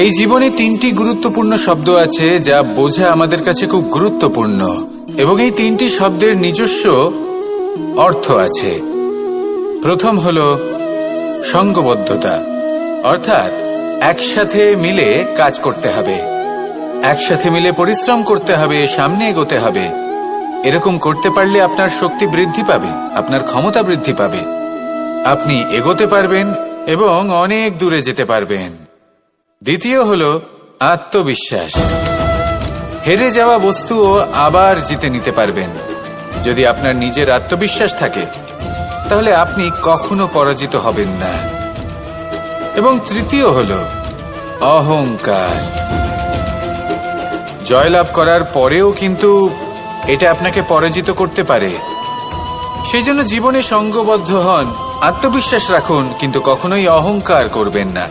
এই জীবনে তিনটি গুরুত্বপূর্ণ শব্দ আছে যা বোঝা আমাদের কাছে খুব গুরুত্বপূর্ণ, এবং এই তিনটি শব্দের নিজস্ব অর্থ আছে। প্রথম হলো সঙ্গবদ্ধতা, অর্থাৎ একসাথে মিলে কাজ করতে হবে, একসাথে মিলে পরিশ্রম করতে হবে, সামনে এগোতে হবে। এরকম করতে পারলে আপনার শক্তি বৃদ্ধি পাবে, আপনার ক্ষমতা বৃদ্ধি পাবে, আপনি এগোতে পারবেন এবং অনেক দূরে যেতে পারবেন। দ্বিতীয় হলো আত্মবিশ্বাস। হেরে যাওয়া বস্তুও আবার জিতে নিতে পারবেন। যদি আপনার নিজের আত্মবিশ্বাস থাকে তাহলে আপনি কখনো পরাজিত হবেন না। এবং তৃতীয় হলো অহংকার। জয়লাভ করার পরেও কিন্তু এটা আপনাকে পরাজিত করতে পারে। সেই জন্য জীবনে সঙ্গবদ্ধ হন, আত্মবিশ্বাস রাখুন, কিন্তু কখনোই অহংকার করবেন না।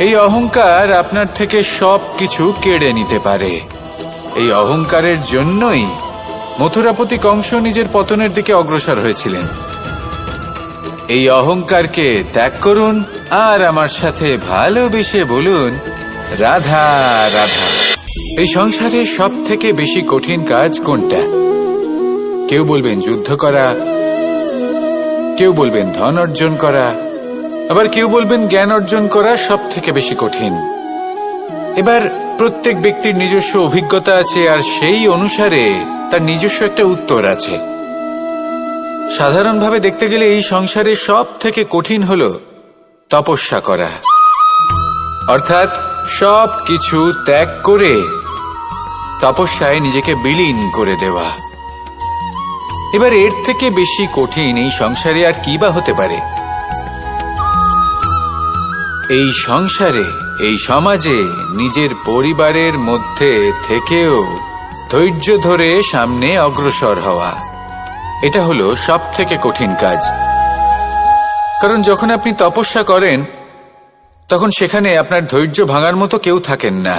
এই অহংকার আপনার থেকে সবকিছু কেড়ে নিতে পারে। এই অহংকারের জন্যই মথুরাপতি কংস নিজের পতনের দিকে অগ্রসর হয়েছিলেন। এই অহংকারকে ত্যাগ করুন আর আমার সাথে ভালোবেসে বলুন, রাধা রাধা। এই সংসারে সব থেকে বেশি কঠিন কাজ কোনটা? কেউ বলবেন যুদ্ধ করা, কেউ বলবেন ধন অর্জন করা, আবার কেউ বলবেন জ্ঞান অর্জন করা সব থেকে বেশি কঠিন। এবার প্রত্যেক ব্যক্তির নিজস্ব অভিজ্ঞতা আছে, আর সেই অনুসারে তার নিজস্ব একটা উত্তর আছে। সাধারণভাবে দেখতে গেলে এই সংসারে সব থেকে কঠিন হলো তপস্যা করা, অর্থাৎ সব কিছু ত্যাগ করে তপস্যায় নিজেকে বিলীন করে দেওয়া। এবার এর থেকে বেশি কঠিন এই সংসারে আর কি বা হতে পারে? এই সংসারে, এই সমাজে, নিজের পরিবারের মধ্যে থেকেও ধৈর্য ধরে সামনে অগ্রসর হওয়া, এটা হলো সব থেকে কঠিন কাজ। কারণ যখন আপনি তপস্যা করেন তখন সেখানে আপনার ধৈর্য ভাঙার মতো কেউ থাকেন না,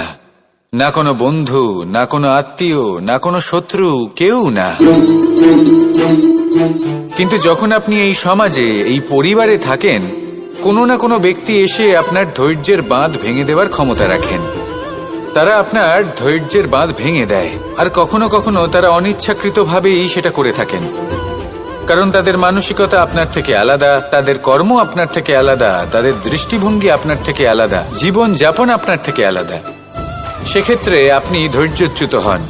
না কোনো বন্ধু, না কোনো আত্মীয়, না কোনো শত্রু, কেউ না। কিন্তু যখন আপনি এই সমাজে, এই পরিবারে থাকেন, কোনো না কোনো ব্যক্তি এসে আপনার ধৈর্যের বাঁধ ভেঙে দেওয়ার ক্ষমতা রাখেন। তারা আপনার ধৈর্যের বাঁধ ভেঙে দেয়, আর কখনো কখনো তারা অনিচ্ছাকৃতভাবেই সেটা করে থাকেন। কারণ তাদের মানসিকতা আপনার থেকে আলাদা, তাদের কর্ম আপনার থেকে আলাদা, তাদের দৃষ্টিভঙ্গি আপনার থেকে আলাদা, জীবন যাপন আপনার থেকে আলাদা। সেক্ষেত্রে আপনি ধৈর্যচ্যুত হন,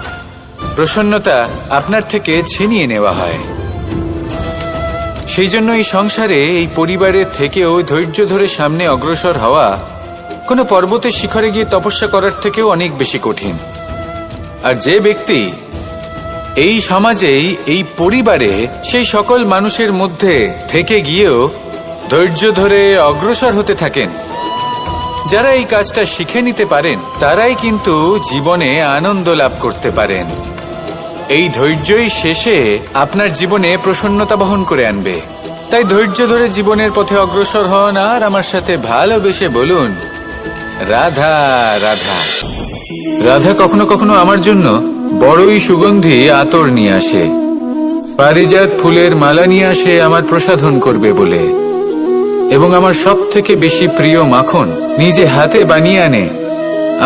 প্রসন্নতা আপনার থেকে ছিনিয়ে নেওয়া হয়। সেই জন্য এই সংসারে, এই পরিবারের থেকেও ধৈর্য ধরে সামনে অগ্রসর হওয়া কোনো পর্বতের শিখরে গিয়ে তপস্যা করার থেকেও অনেক বেশি কঠিন। আর যে ব্যক্তি এই সমাজেই, এই পরিবারে, সেই সকল মানুষের মধ্যে থেকে গিয়েও ধৈর্য ধরে অগ্রসর হতে থাকেন, যারা এই কাজটা শিখে নিতে পারেন, তারাই কিন্তু জীবনে আনন্দ লাভ করতে পারেন। এই ধৈর্যই শেষে আপনার জীবনে প্রসন্নতা বহন করে আনবে। তাই ধৈর্য ধরে জীবনের পথে অগ্রসর হন আর আমার সাথে ভালোবেসে বলুন, রাধা রাধা। রাধা কখনো কখনো আমার জন্য বড়ই সুগন্ধি আতর নিয়ে আসে, পারিজাত ফুলের মালা নিয়ে আসে আমার প্রসাধন করবে বলে, এবং আমার সব থেকে বেশি প্রিয় মাখন নিজে হাতে বানিয়ে আনে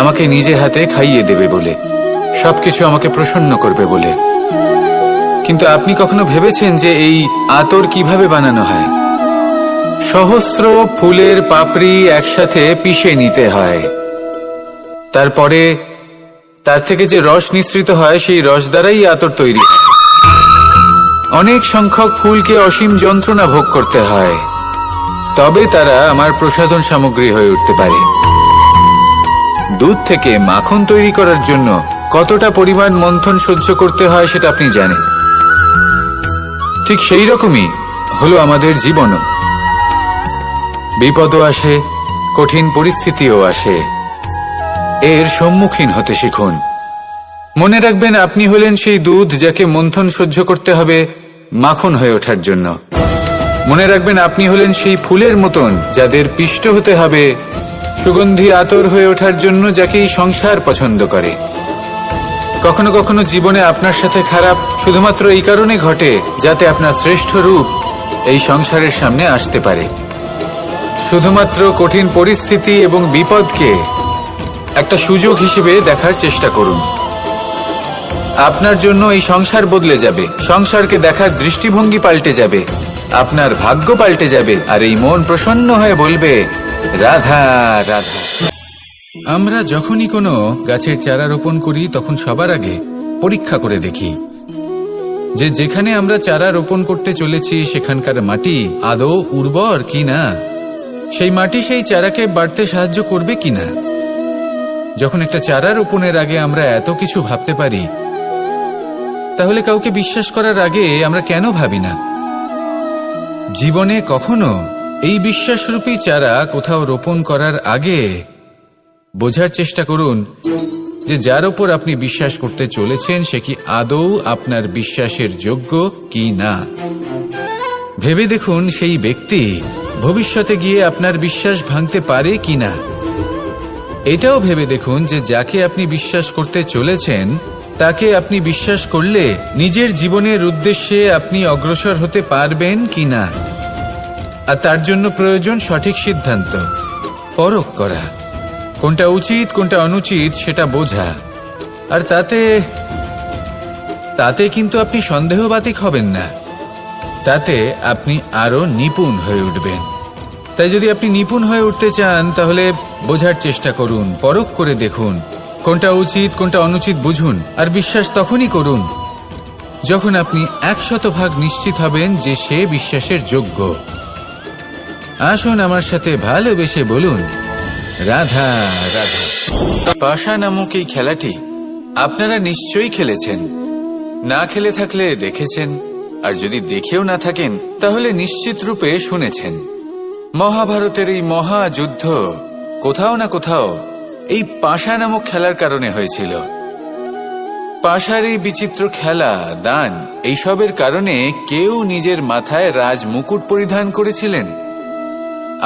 আমাকে নিজে হাতে খাইয়ে দেবে বলে, সবকিছু আমাকে প্রসন্ন করবে বলে। কিন্তু আপনি কখনো ভেবেছেন যে এই আতর কিভাবে বানানো হয়? সহস্র ফুলের পাপড়ি একসাথে পিষে নিতে হয়, তারপরে তার থেকে যে রস নিঃসৃত হয় সেই রস দ্বারাই আতর তৈরি হয়। অনেক সংখ্যক ফুলকে অসীম যন্ত্রণা ভোগ করতে হয়, তবে তারা আমার প্রসাধন সামগ্রী হয়ে উঠতে পারে। দুধ থেকে মাখন তৈরি করার জন্য কতটা পরিমাণ মন্থন সহ্য করতে হয় সেটা আপনি জানেন। ঠিক সেই রকমই হলো আমাদের জীবনও। বিপদও আসে, কঠিন পরিস্থিতিও আসে, এর সম্মুখীন হতে শিখুন। মনে রাখবেন, আপনি হলেন সেই দুধ যাকে মন্থন সহ্য করতে হবে মাখন হয়ে ওঠার জন্য। মনে রাখবেন, আপনি হলেন সেই ফুলের মতন যাদের পিষ্ট হতে হবে সুগন্ধি আতর হয়ে ওঠার জন্য, যাকে এই সংসার পছন্দ করে। কখনো কখনো জীবনে আপনার সাথে খারাপ শুধুমাত্র এই কারণে ঘটে যাতে আপনার শ্রেষ্ঠ রূপ এই সংসারের সামনে আসতে পারে। শুধুমাত্র কঠিন পরিস্থিতি এবং বিপদকে একটা সুযোগ হিসেবে দেখার চেষ্টা করুন। আপনার জন্য এই সংসার বদলে যাবে, সংসারকে দেখার দৃষ্টিভঙ্গি পাল্টে যাবে, আপনার ভাগ্য পাল্টে যাবে, আর এই মন প্রসন্ন হয়ে বলবে রাধা রাধা। আমরা যখনই কোনো গাছের চারা রোপণ করি তখন সবার আগে পরীক্ষা করে দেখি যে যেখানে আমরা চারা রোপণ করতে চলেছি সেখানকার মাটি আদৌ উর্বর কিনা, সেই মাটি সেই চারাকে বাড়তে সাহায্য করবে কিনা। যখন একটা চারা রোপণের আগে আমরা এত কিছু ভাবতে পারি, তাহলে কাউকে বিশ্বাস করার আগে আমরা কেন ভাবি না? জীবনে কখনো এই বিশ্বাসরূপী চারা কোথাও রোপণ করার আগে বোঝার চেষ্টা করুন যে যার উপর আপনি বিশ্বাস করতে চলেছেন সে কি আদৌ আপনার বিশ্বাসের যোগ্য কি না। ভেবে দেখুন সেই ব্যক্তি ভবিষ্যতে গিয়ে আপনার বিশ্বাস ভাঙতে পারে কিনা। এটাও ভেবে দেখুন যে যাকে আপনি বিশ্বাস করতে চলেছেন তাকে আপনি বিশ্বাস করলে নিজের জীবনের উদ্দেশ্যে আপনি অগ্রসর হতে পারবেন কিনা। আর তার জন্য প্রয়োজন সঠিক সিদ্ধান্ত, পরখ করা, কোনটা উচিত কোনটা অনুচিত সেটা বোঝা। আর তাতে কিন্তু আপনি সন্দেহবাতিক হবেন না, তাতে আপনি আরো নিপুণ হয়ে উঠবেন। তাই যদি আপনি নিপুণ হয়ে উঠতে চান তাহলে বোঝার চেষ্টা করুন, পরখ করে দেখুন, কোনটা উচিত কোনটা অনুচিত বুঝুন। আর বিশ্বাস তখনই করুন যখন আপনি 100% নিশ্চিত হবেন যে সে বিশ্বাসের যোগ্য। আসুন আমার সাথে ভালোবেসে বলুন রাধা রাধা। পাশা নামক এই খেলাটি আপনারা নিশ্চয়ই খেলেছেন, না খেলে থাকলে দেখেছেন, আর যদি দেখেও না থাকেন তাহলে নিশ্চিত রূপে শুনেছেন। মহাভারতের এই মহাযুদ্ধ কোথাও না কোথাও এই পাশা নামক খেলার কারণে হয়েছিল। পাশার এই বিচিত্র খেলা, দান, এইসবের কারণে কেউ নিজের মাথায় রাজ মুকুট পরিধান করেছিলেন,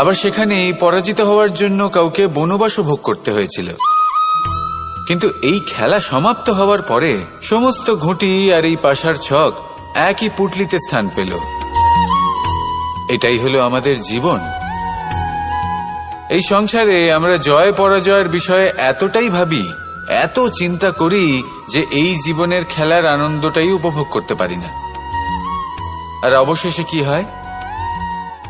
আবার সেখানে পরাজিত হওয়ার জন্য কাউকে বনবাসও ভোগ করতে হয়েছিল। কিন্তু এই খেলা সমাপ্ত হওয়ার পরে সমস্ত ঘুঁটি আর এই পাশার ছক একই পুটলিতে স্থান পেল। এটাই হলো আমাদের জীবন। এই সংসারে আমরা জয় পরাজয়ের বিষয়ে এতটাই ভাবি, এত চিন্তা করি যে এই জীবনের খেলার আনন্দটাই উপভোগ করতে পারি না। আর অবশেষে কি হয়?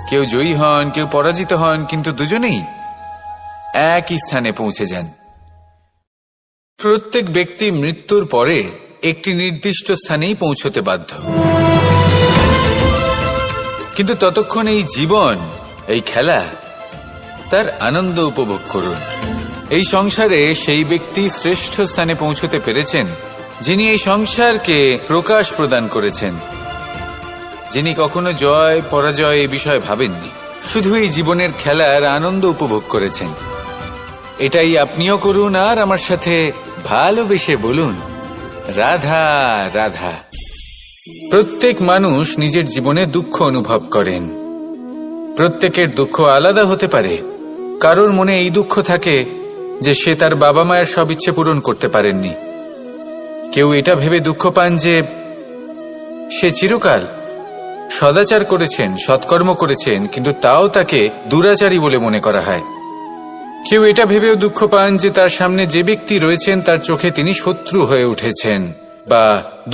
কেউ জয়ী হন, কেউ পরাজিত হন, কিন্তু দুজনেই একই স্থানে পৌঁছে যান। প্রত্যেক ব্যক্তি মৃত্যুর পরে একটি নির্দিষ্ট স্থানেই পৌঁছতে বাধ্য, কিন্তু ততক্ষণ এই জীবন, এই খেলা, তার আনন্দ উপভোগ করুন। এই সংসারে সেই ব্যক্তি শ্রেষ্ঠ স্থানে পৌঁছতে পেরেছেন যিনি এই সংসারকে প্রকাশ প্রদান করেছেন, যিনি কখনো জয় পরাজয় এই বিষয়ে ভাবেননি, শুধু এই জীবনের খেলার আনন্দ উপভোগ করেছেন। এটাই আপনিও করুন আর আমার সাথে ভালোবেসে বলুন রাধা রাধা। প্রত্যেক মানুষ নিজের জীবনে দুঃখ অনুভব করেন। প্রত্যেকের দুঃখ আলাদা হতে পারে। কারোর মনে এই দুঃখ থাকে যে সে তার বাবা মায়ের সব ইচ্ছে পূরণ করতে পারেননি। কেউ এটা ভেবে দুঃখ পান যে সে চিরকাল সদাচার করেছেন, সৎকর্ম করেছেন, কিন্তু তাও তাকে দুরাচারী বলে মনে করা হয়। কেউ এটা ভেবেও দুঃখ পান যে তার সামনে যে ব্যক্তি রয়েছেন তার চোখে তিনি শত্রু হয়ে উঠেছেন বা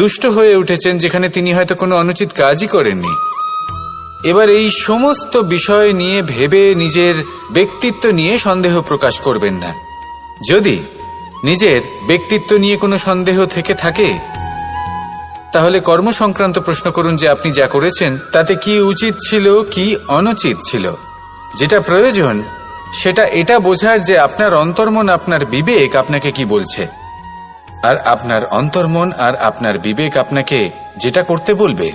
দুষ্ট হয়ে উঠেছেন, যেখানে তিনি হয়তো কোনো অনুচিত কাজই করেননি। এবার এই সমস্ত বিষয় নিয়ে ভেবে নিজের ব্যক্তিত্ব নিয়ে সন্দেহ প্রকাশ করবেন না। যদি নিজের ব্যক্তিত্ব নিয়ে কোনো সন্দেহ থেকে থাকে তাহলে কর্ম সংক্রান্ত প্রশ্ন করুন যে আপনি যা করেছেন তাতে কি উচিত ছিল, কি অনুচিত ছিল। যেটা প্রয়োজন সেটা এটা বোঝার যে আপনার অন্তর্মন, আপনার বিবেক আপনাকে কি বলছে, আর আপনার অন্তর্মন আর আপনার বিবেক আপনাকে যেটা করতে বলবে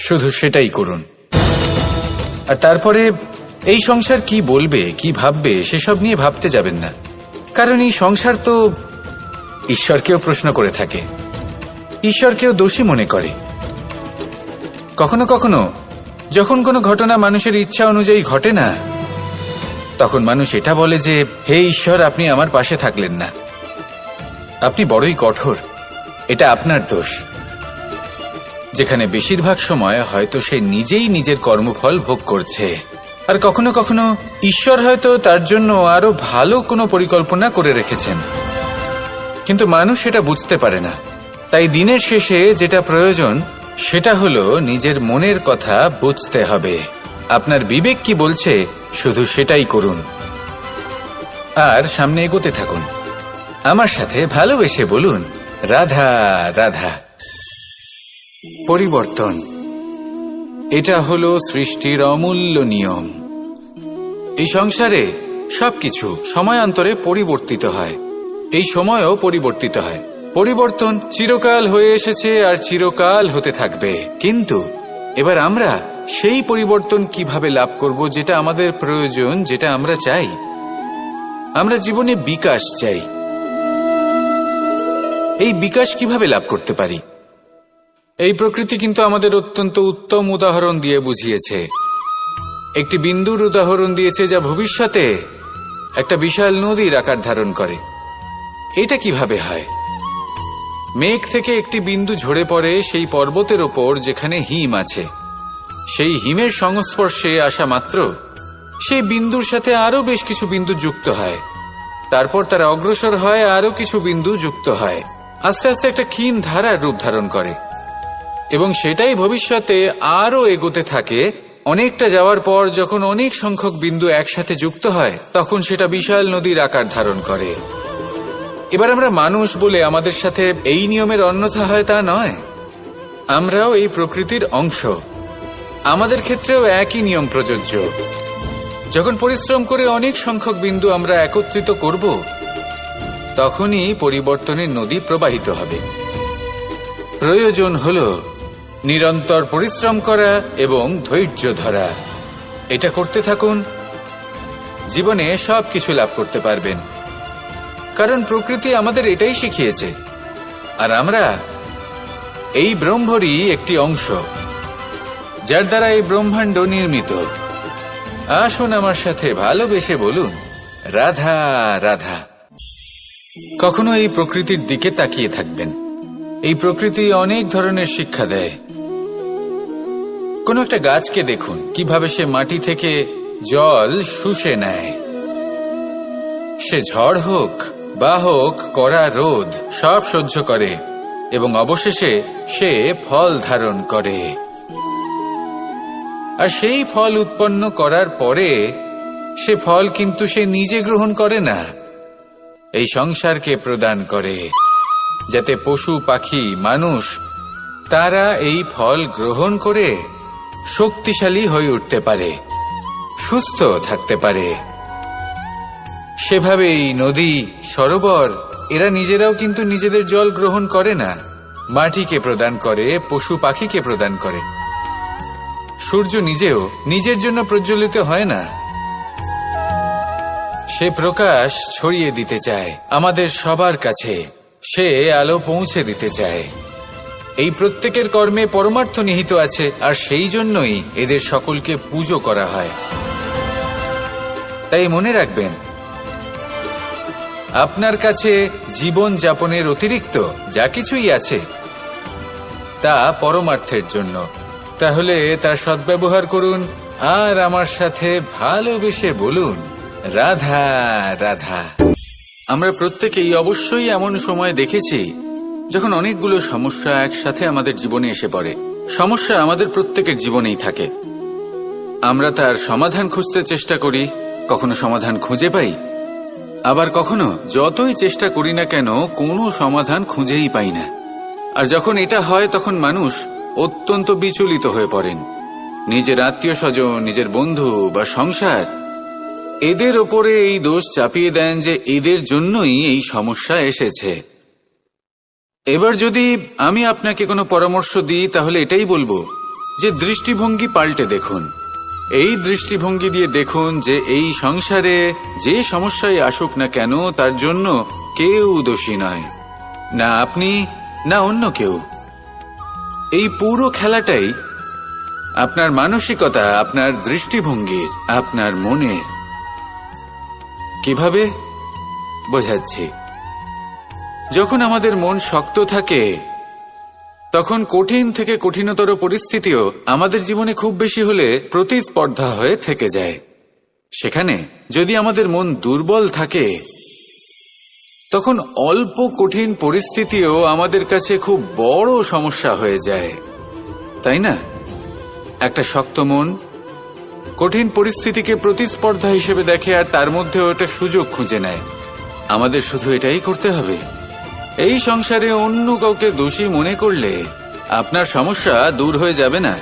শুধু সেটাই করুন। আর তারপরে এই সংসার কি বলবে, কি ভাববে সেসব নিয়ে ভাবতে যাবেন না, কারণ এই সংসার তো ঈশ্বরকেও প্রশ্ন করে থাকে, ঈশ্বরকেও দোষী মনে করে। কখনো কখনো যখন কোনো ঘটনা মানুষের ইচ্ছা অনুযায়ী ঘটে না, তখন মানুষ এটা বলে যে হে ঈশ্বর, আপনি আমার পাশে থাকলেন না, আপনি বড়ই কঠোর, এটা আপনার দোষ। যেখানে বেশিরভাগ সময় হয়তো সে নিজেই নিজের কর্মফল ভোগ করছে। আর কখনো কখনো ঈশ্বর হয়তো তার জন্য আরো ভালো কোনো পরিকল্পনা করে রেখেছেন, কিন্তু মানুষ সেটা বুঝতে পারে না। তাই দিনের শেষে যেটা প্রয়োজন সেটা হলো নিজের মনের কথা বুঝতে হবে। আপনার বিবেক কি বলছে শুধু সেটাই করুন আর সামনে এগোতে থাকুন। আমার সাথে ভালোবেসে বলুন, রাধা রাধা। পরিবর্তন, এটা হলো সৃষ্টির অমূল্য নিয়ম। এই সংসারে সবকিছু সময়ান্তরে পরিবর্তিত হয়, এই সময়ও পরিবর্তিত হয়। পরিবর্তন চিরকাল হয়ে এসেছে আর চিরকাল হতে থাকবে, কিন্তু এবার আমরা সেই পরিবর্তন কিভাবে লাভ করব যেটা আমাদের প্রয়োজন, যেটা আমরা চাই। আমরা জীবনে বিকাশ চাই। এই বিকাশ কিভাবে লাভ করতে পারি? এই প্রকৃতি কিন্তু আমাদের অত্যন্ত উত্তম উদাহরণ দিয়ে বুঝিয়েছে। একটি বিন্দুর উদাহরণ দিয়েছে যা ভবিষ্যতে একটা বিশাল নদীর আকার ধারণ করে। এটা কিভাবে হয়? মেঘ থেকে একটি বিন্দু ঝরে পড়ে সেই পর্বতের ওপর যেখানে হিম আছে। সেই হিমের সংস্পর্শে আসা মাত্র সেই বিন্দুর সাথে আরো বেশ কিছু বিন্দু যুক্ত হয়, তারপর তারা অগ্রসর হয়, আরো কিছু বিন্দু যুক্ত হয়, আস্তে আস্তে একটা ক্ষীণ ধারার রূপ ধারণ করে এবং সেটাই ভবিষ্যতে আরো এগোতে থাকে। অনেকটা যাওয়ার পর যখন অনেক সংখ্যক বিন্দু একসাথে যুক্ত হয় তখন সেটা বিশাল নদীর আকার ধারণ করে। এবার আমরা মানুষ বলে আমাদের সাথে এই নিয়মের অন্যথা হয় তা নয়। আমরাও এই প্রকৃতির অংশ, আমাদের ক্ষেত্রেও একই নিয়ম প্রযোজ্য। যখন পরিশ্রম করে অনেক সংখ্যক বিন্দু আমরা একত্রিত করব তখনই পরিবর্তনের নদী প্রবাহিত হবে। প্রয়োজন হলো নিরন্তর পরিশ্রম করা এবং ধৈর্য ধরা। এটা করতে থাকুন, জীবনে সবকিছু লাভ করতে পারবেন, কারণ প্রকৃতি আমাদের এটাই শিখিয়েছে। আর আমরা এই ব্রহ্মরই একটি অংশ, যার দ্বারা এই ব্রহ্মাণ্ড নির্মিত। আসুন আমার সাথে ভালোবেসে বলুন, রাধা রাধা। কখনো এই প্রকৃতির দিকে তাকিয়ে থাকবেন। এই প্রকৃতি অনেক ধরনের শিক্ষা দেয়। কোন একটা গাছকে দেখুন কিভাবে সে মাটি থেকে জল শুষে নেয়। সে ঝড় হোক বা হোক কড়া রোদ সব সহ্য করে এবং অবশেষে সে ফল ধারণ করে। আর সেই ফল উৎপন্ন করার পরে সে ফল কিন্তু সে নিজে গ্রহণ করে না, এই সংসারকে প্রদান করে, যাতে পশু পাখি মানুষ তারা এই ফল গ্রহণ করে শক্তিশালী হয়ে উঠতে পারে, সুস্থ থাকতে পারে। সেভাবেই নদী, সরোবর এরা নিজেরাও কিন্তু নিজেদের জল গ্রহণ করে না, মাটিকে প্রদান করে, পশু পাখিকে প্রদান করে। সূর্য নিজেও নিজের জন্য প্রজ্বলিত হয় না, সে প্রকাশ ছড়িয়ে দিতে চায় আমাদের সবার কাছে, সে আলো পৌঁছে দিতে চায়। এই প্রত্যেকের কর্মে পরমার্থ নিহিত আছে, আর সেই জন্যই এদের সকলকে পুজো করা হয়। তাই মনে রাখবেন, আপনার কাছে জীবন যাপনের অতিরিক্ত যা কিছুই আছে তা পরমার্থের জন্য। তাহলে তার সদ্ব্যবহার করুন আর আমার সাথে ভালোবেসে বলুন, রাধা রাধা। আমরা প্রত্যেকেই অবশ্যই এমন সময় দেখেছি যখন অনেকগুলো সমস্যা একসাথে আমাদের জীবনে এসে পড়ে। সমস্যা আমাদের প্রত্যেকের জীবনেই থাকে। আমরা তার সমাধান খুঁজতে চেষ্টা করি, কখনো সমাধান খুঁজে পাই, আবার কখনো যতই চেষ্টা করি না কেন কোনো সমাধান খুঁজেই পাই না। আর যখন এটা হয় তখন মানুষ অত্যন্ত বিচলিত হয়ে পড়েন। নিজের আত্মীয় স্বজন, নিজের বন্ধু বা সংসার এদের ওপরে এই দোষ চাপিয়ে দেন যে এদের জন্যই এই সমস্যা এসেছে। এবার যদি আমি আপনাকে কোনো পরামর্শ দিই তাহলে এটাই বলবো যে দৃষ্টিভঙ্গি পাল্টে দেখুন। এই দৃষ্টিভঙ্গি দিয়ে দেখুন যে এই সংসারে যে সমস্যায় আসুক না কেন তার জন্য কেউ দোষী নয়, না আপনি না অন্য কেউ। এই পুরো খেলাটাই আপনার মানসিকতা, আপনার দৃষ্টিভঙ্গির, আপনার মনের। কিভাবে বোঝাচ্ছি? যখন আমাদের মন শক্ত থাকে তখন কঠিন থেকে কঠিনতর পরিস্থিতিও আমাদের জীবনে খুব বেশি হলে প্রতিস্পর্ধা হয়ে থেকে যায়। সেখানে যদি আমাদের মন দুর্বল থাকে, তখন অল্প কঠিন পরিস্থিতিও আমাদের কাছে খুব বড় সমস্যা হয়ে যায়, তাই না? একটা শক্ত মন কঠিন পরিস্থিতিকে প্রতিস্পর্ধা হিসেবে দেখে আর তার মধ্যেও একটা সুযোগ খুঁজে নেয়। আমাদের শুধু এটাই করতে হবে। এই সংসারে অন্য কাউকে দোষী মনে করলে আপনার সমস্যা দূর হয়ে যাবে না।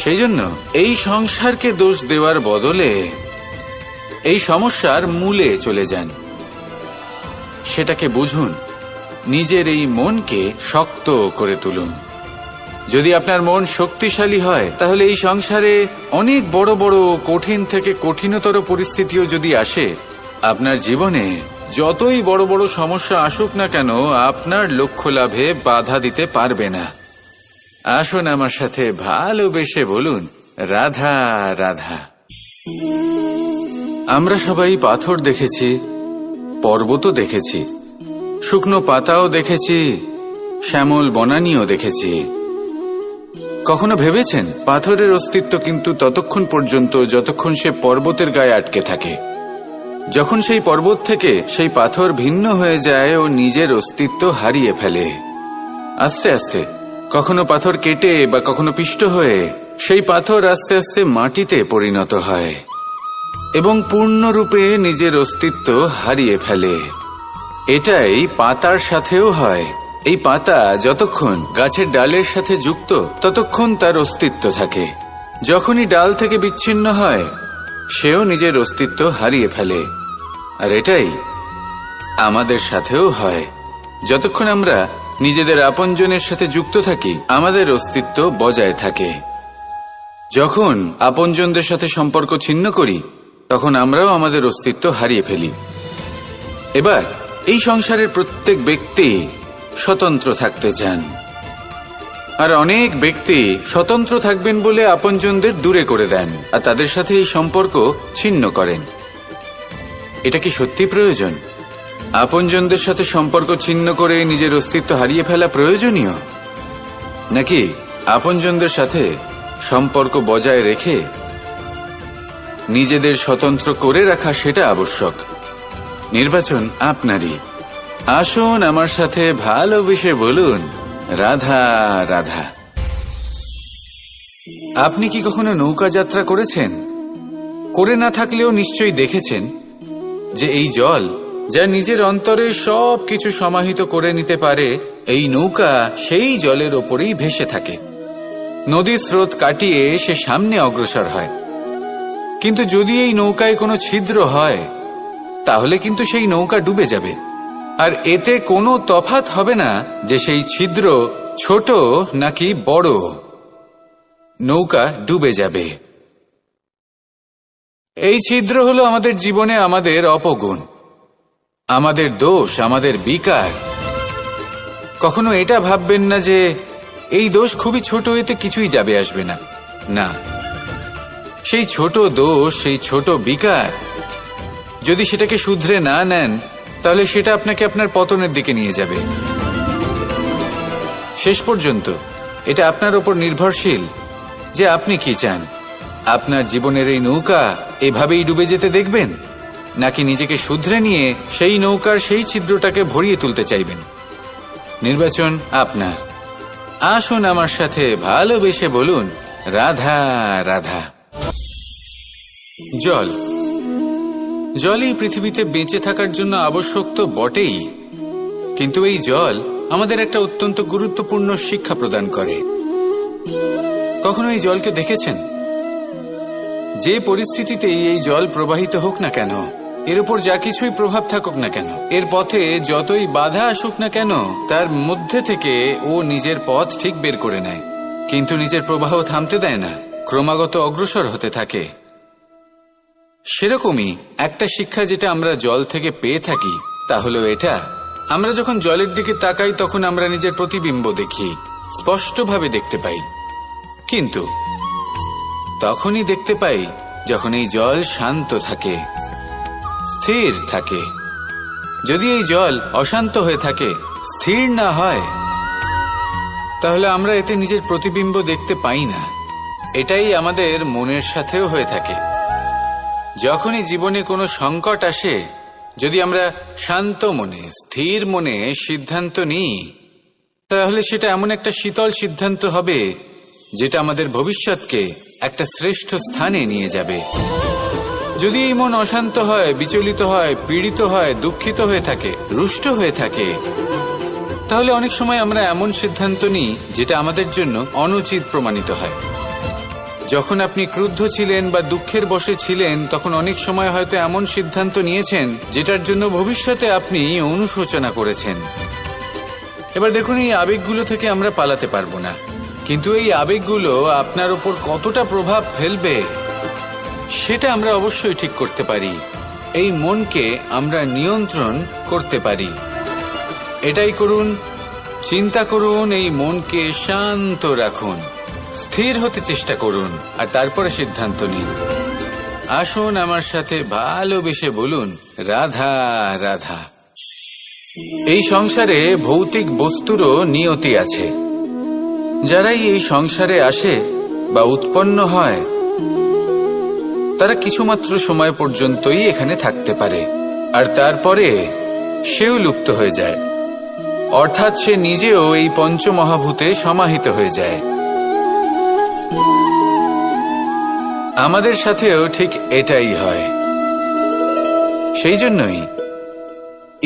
সেই জন্য এই সংসারকে দোষ দেওয়ার বদলে এই সমস্যার মূলে চলে যান, সেটাকে বুঝুন, নিজের এই মনকে শক্ত করে তুলুন। যদি আপনার মন শক্তিশালী হয়, তাহলে এই সংসারে অনেক বড় বড় কঠিন থেকে কঠিনতর পরিস্থিতিও যদি আসে, আপনার জীবনে যতই বড় বড় সমস্যা আসুক না কেন, আপনার লক্ষ্য লাভে বাধা দিতে পারবে না। আসুন আমার সাথে ভালোবেসে বলুন, রাধা রাধা। আমরা সবাই পাথর দেখেছি, পর্বতও দেখেছি, শুকনো পাতাও দেখেছি, শ্যামল বনানীও দেখেছি। কখনো ভেবেছেন পাথরের অস্তিত্ব কিন্তু ততক্ষণ পর্যন্ত যতক্ষণ সে পর্বতের গায়ে আটকে থাকে। যখন সেই পর্বত থেকে সেই পাথর ভিন্ন হয়ে যায় ও নিজের অস্তিত্ব হারিয়ে ফেলে। আস্তে আস্তে কখনো পাথর কেটে বা কখনো পিষ্ট হয়ে সেই পাথর আস্তে আস্তে মাটিতে পরিণত হয় এবং পূর্ণরূপে নিজের অস্তিত্ব হারিয়ে ফেলে। এটাই পাতার সাথেও হয়। এই পাতা যতক্ষণ গাছের ডালের সাথে যুক্ত ততক্ষণ তার অস্তিত্ব থাকে। যখনই ডাল থেকে বিচ্ছিন্ন হয়, সেও নিজের অস্তিত্ব হারিয়ে ফেলে। আর এটাই আমাদের সাথেও হয়। যতক্ষণ আমরা নিজেদের আপনজনের সাথে যুক্ত থাকি, আমাদের অস্তিত্ব বজায় থাকে। যখন আপনজনদের সাথে সম্পর্ক ছিন্ন করি, তখন আমরাও আমাদের অস্তিত্ব হারিয়ে ফেলি। এবার এই সংসারের প্রত্যেক ব্যক্তি স্বতন্ত্র থাকতে চান, আর অনেক ব্যক্তি স্বতন্ত্র থাকবেন বলে আপনজনদের দূরে করে দেন আর তাদের সাথে এই সম্পর্ক ছিন্ন করেন। এটা কি সত্যি প্রয়োজন? আপনজনদের সাথে সম্পর্ক ছিন্ন করে নিজের অস্তিত্ব হারিয়ে ফেলা প্রয়োজনীয়, নাকি আপনজনদের সাথে সম্পর্ক বজায় রেখে নিজেদের স্বতন্ত্র করে রাখা সেটা আবশ্যক? নির্বাচন আপনারই। আসুন আমার সাথে ভালোবেসে বলুন, রাধা রাধা। আপনি কি কখনো নৌকা যাত্রা করেছেন? করে না থাকলেও নিশ্চয়ই দেখেছেন যে এই জল যা নিজের অন্তরে সব কিছু সমাহিত করে নিতে পারে, এই নৌকা সেই জলের ওপরেই ভেসে থাকে। নদীর স্রোত কাটিয়ে সে সামনে অগ্রসর হয়। কিন্তু যদি এই নৌকায় কোনো ছিদ্র হয়, তাহলে কিন্তু সেই নৌকা ডুবে যাবে। আর এতে কোনো তফাৎ হবে না যে সেই ছিদ্র ছোট নাকি বড়, নৌকা ডুবে যাবে। এই ছিদ্র হলো আমাদের জীবনে আমাদের অপগুণ, আমাদের দোষ, আমাদের বিকার। কখনো এটা ভাববেন না যে এই দোষ খুবই ছোট, এতে কিছুই যাবে আসবে না। না, সেই ছোট দোষ, সেই ছোট বিকার যদি সেটাকে শুধরে না নেন, তাহলে সেটা আপনাকে আপনার পতনের দিকে নিয়ে যাবে। শেষ পর্যন্ত এটা আপনার ওপর নির্ভরশীল যে আপনি কি চান। আপনার জীবনের এই নৌকা এভাবেই ডুবে যেতে দেখবেন, নাকি নিজেকে শুধরে নিয়ে সেই নৌকার সেই ছিদ্রটাকে ভরিয়ে তুলতে চাইবেন? নির্বাচন আপনার। আসুন আমার সাথে ভালোবেসে বলুন, রাধা রাধা। জল, জলই পৃথিবীতে বেঁচে থাকার জন্য আবশ্যক তো বটেই, কিন্তু এই জল আমাদের একটা অত্যন্ত গুরুত্বপূর্ণ শিক্ষা প্রদান করে। কখনো এই জলকে দেখেছেন? যে পরিস্থিতিতেই এই জল প্রবাহিত হোক না কেন, এর উপর যা কিছুই প্রভাব থাকুক না কেন, এর পথে যতই বাধা আসুক না কেন, তার মধ্যে থেকে ও নিজের পথ ঠিক বের করে নেয়, কিন্তু নিজের প্রবাহ থামতে দেয় না, ক্রমাগত অগ্রসর হতে থাকে। সেরকমই একটা শিক্ষা যেটা আমরা জল থেকে পেয়ে থাকি, তা হলো এটা: আমরা যখন জলের দিকে তাকাই, তখন আমরা নিজের প্রতিবিম্ব দেখি, স্পষ্টভাবে দেখতে পাই। কিন্তু তখনই দেখতে পাই যখন এই জল শান্ত থাকে, স্থির থাকে। যদি এই জল অশান্ত হয়ে থাকে, স্থির না হয়, তাহলে আমরা এতে নিজের প্রতিবিম্ব দেখতে পাই না। এটাই আমাদের মনের সাথেও হয়ে থাকে। যখনই জীবনে কোনো সংকট আসে, যদি আমরা শান্ত মনে, স্থির মনে সিদ্ধান্ত নিই, তাহলে সেটা এমন একটা শীতল সিদ্ধান্ত হবে যেটা আমাদের ভবিষ্যৎকে একটা শ্রেষ্ঠ স্থানে নিয়ে যাবে। যদি এই মন অশান্ত হয়, বিচলিত হয়, পীড়িত হয়, দুঃখিত হয়ে থাকে, রুষ্ট হয়ে থাকে, তাহলে অনেক সময় আমরা এমন সিদ্ধান্ত নিই যেটা আমাদের জন্য অনুচিত প্রমাণিত হয়। যখন আপনি ক্রুদ্ধ ছিলেন বা দুঃখের বশে ছিলেন, তখন অনেক সময় হয়তো এমন সিদ্ধান্ত নিয়েছেন যেটার জন্য ভবিষ্যতে আপনি অনুশোচনা করেছেন। এবার দেখুন, এই আবেগগুলো থেকে আমরা পালাতে পারবো না, কিন্তু এই আবেগগুলো আপনার উপর কতটা প্রভাব ফেলবে সেটা আমরা অবশ্যই ঠিক করতে পারি। এই মনকে আমরা নিয়ন্ত্রণ করতে পারি। এটাই করুন, চিন্তা করুন, এই মনকে শান্ত রাখুন, স্থির হতে চেষ্টা করুন, আর তারপরে সিদ্ধান্ত নিন। আসুন আমার সাথে ভালোবেসে বলুন, রাধা রাধা। এই সংসারে ভৌতিক বস্তুরও নিয়তি আছে। যারাই এই সংসারে আসে বা উৎপন্ন হয়, তারা কিছুমাত্র সময় পর্যন্তই এখানে থাকতে পারে, আর তারপরে সেও লুপ্ত হয়ে যায়, অর্থাৎ সে নিজেও এই পঞ্চমহাভূতে সমাহিত হয়ে যায়। আমাদের সাথেও ঠিক এটাই হয়। সেই জন্যই